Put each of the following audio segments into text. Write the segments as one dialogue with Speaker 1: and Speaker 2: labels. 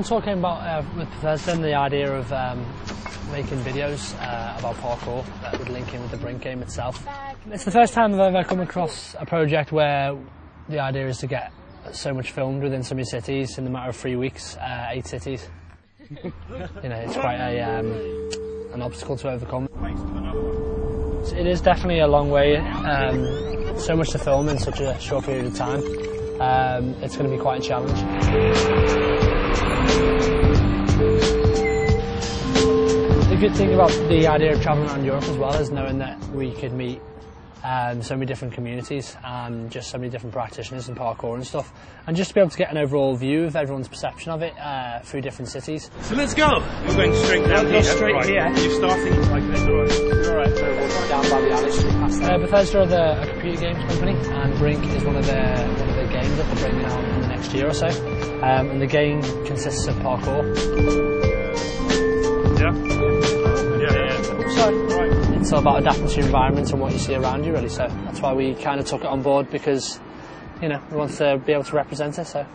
Speaker 1: all talking about with Bethesda and the idea of making videos about parkour that would link in with the Brink game itself. It's the first time I've ever come across a project where the idea is to get so much filmed within so many cities in the matter of 3 weeks, 8 cities. You know, it's quite an obstacle to overcome. It is definitely a long way, so much to film in such a short period of time. It's going to be quite a challenge. The good thing about the idea of travelling around Europe as well is knowing that we could meet so many different communities and just so many different practitioners in parkour and stuff, and just to be able to get an overall view of everyone's perception of it through different cities.
Speaker 2: So let's go! You're going straight down here.
Speaker 1: Straight
Speaker 2: right.
Speaker 1: here.
Speaker 2: You're starting like this, alright?
Speaker 1: So we'll go down by the alley straight past there. Bethesda are a computer games company, and Brink is one of their games that they're bringing out in the next year or so. And the game consists of parkour. It's all about adapting to your environment and what you see around you, really. So that's why we kind of took it on board, because, you know, we want to be able to represent it. So.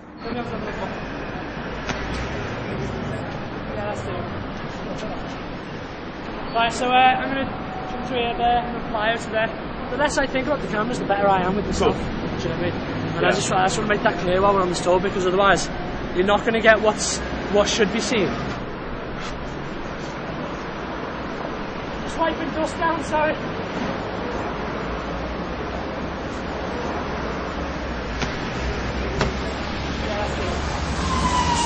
Speaker 1: Right, so I'm going to jump through here, there, and fly out to there. The less I think about the cameras, the better I am with the stuff. Do you know what I mean? And I just want to make that clear while we're on the tour, because otherwise you're not going to get what should be seen. Just wiping dust down, sorry.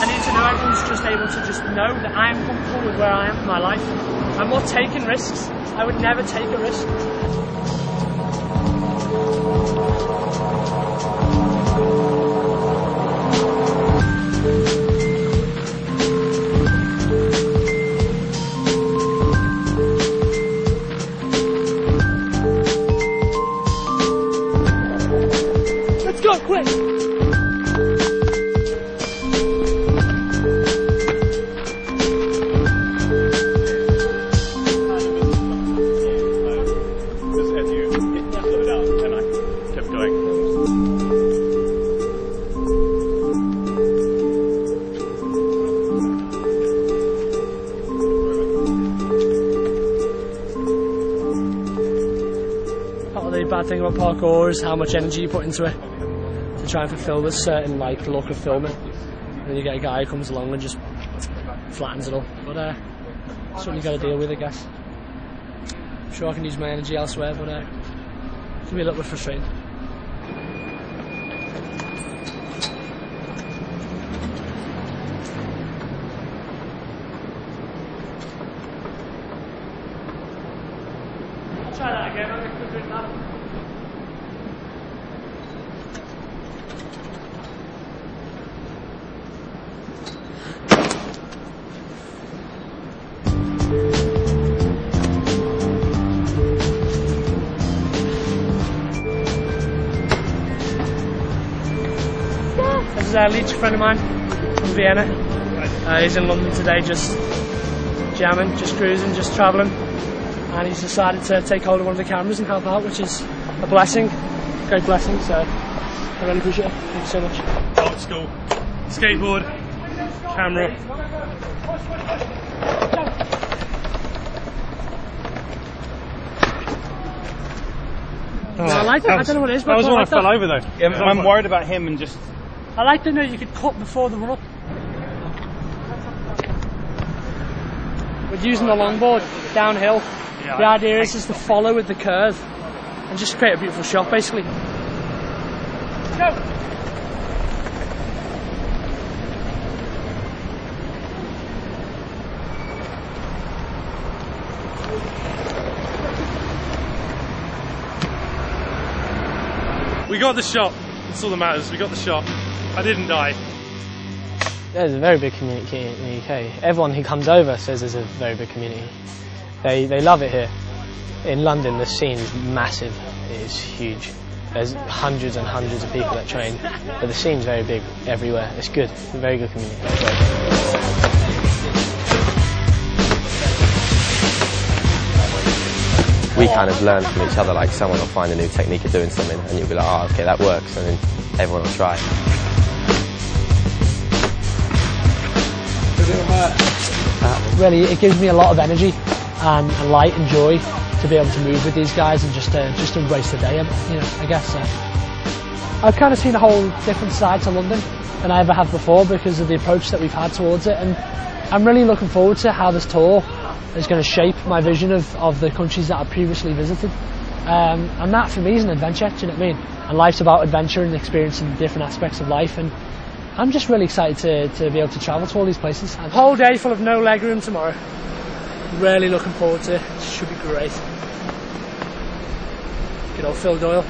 Speaker 1: I need to know everyone's just able to just know that I am comfortable with where I am in my life. I'm not taking risks. I would never take a risk. Let's go, quick! The bad thing about parkour is how much energy you put into it to try and fulfill this certain look of filming, and then you get a guy who comes along and just flattens it all. But that's what you got to deal with, I guess. I'm sure I can use my energy elsewhere, but it can be a little bit frustrating. I'll try that again. I'll get good at that. This is Leach, a friend of mine from Vienna. He's in London today, just jamming, just cruising, just travelling, and he's decided to take hold of one of the cameras and help out, which is a blessing, great blessing, so I really appreciate it. Thank you so much.
Speaker 2: Old school. Skateboard, camera.
Speaker 1: I like it. I don't know what it is, but
Speaker 2: that was when I fell over though. Yeah, I'm worried about him and just.
Speaker 1: I like to know you could cut before the run up. We're using the longboard downhill. Yeah, the idea is to follow with the curve and just create a beautiful shot, basically. Go!
Speaker 2: We got the shot. That's all that matters. We got the shot. I didn't die.
Speaker 3: There's a very big community in the UK. Everyone who comes over says there's a very big community. They love it here. In London, the scene is massive. It is huge. There's hundreds and hundreds of people that train, but the scene's very big everywhere. It's good. It's a very good community.
Speaker 4: We kind of learn from each other, like someone will find a new technique of doing something and you'll be like, oh, okay, that works, and then everyone will try.
Speaker 1: really, it gives me a lot of energy and light and joy to be able to move with these guys and just embrace the day, you know, I guess. I've kind of seen a whole different side to London than I ever have before because of the approach that we've had towards it, and I'm really looking forward to how this tour is going to shape my vision of the countries that I've previously visited. And that for me is an adventure, do you know what I mean? And life's about adventure and experiencing different aspects of life, and I'm just really excited to be able to travel to all these places. A whole day full of no leg room tomorrow. Really looking forward to it. It should be great. Good old Phil Doyle.